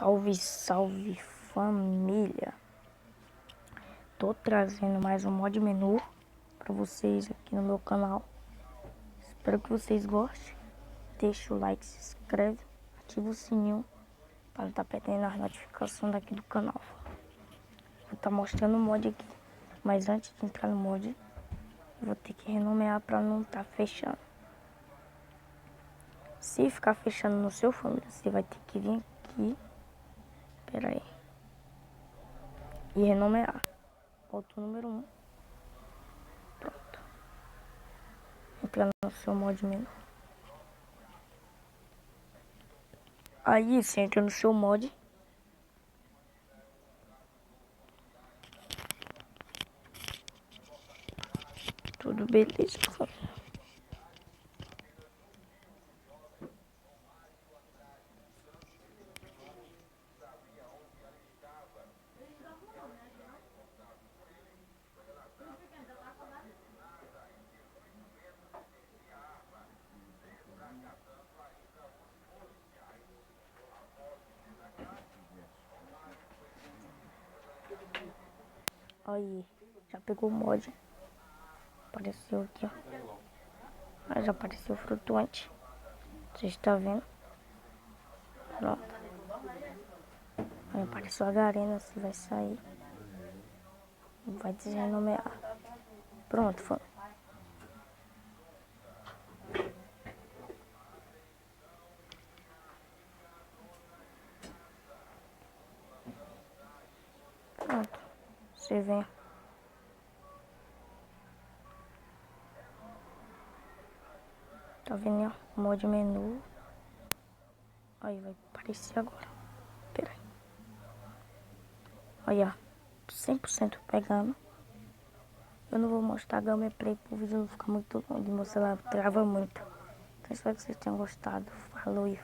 Salve, salve família! Tô trazendo mais um mod menu pra vocês aqui no meu canal. Espero que vocês gostem. Deixa o like, se inscreve, ativa o sininho para não estar perdendo as notificações daqui do canal. Vou estar mostrando o mod aqui, mas antes de entrar no mod, eu vou ter que renomear para não estar fechando. Se ficar fechando no seu família, você vai ter que vir aqui. Pera aí. E renomear. Bota o número 1. Pronto. Entra no seu mod menu. Aí você entra no seu mod. Tudo beleza. Aí, já pegou o mod. Apareceu aqui, ó. Aí já apareceu flutuante. Você está vendo? Pronto. Aí apareceu a garena, você vai sair. Vai desrenomear. Pronto, foi. Pronto. Você vem. Tá vendo, ó? Mod menu. Aí vai aparecer agora. Pera aí. Olha, 100% pegando. Eu não vou mostrar gameplay pro vídeo não ficar muito longo de mostrar, ela trava muito. Então espero que vocês tenham gostado. Falou e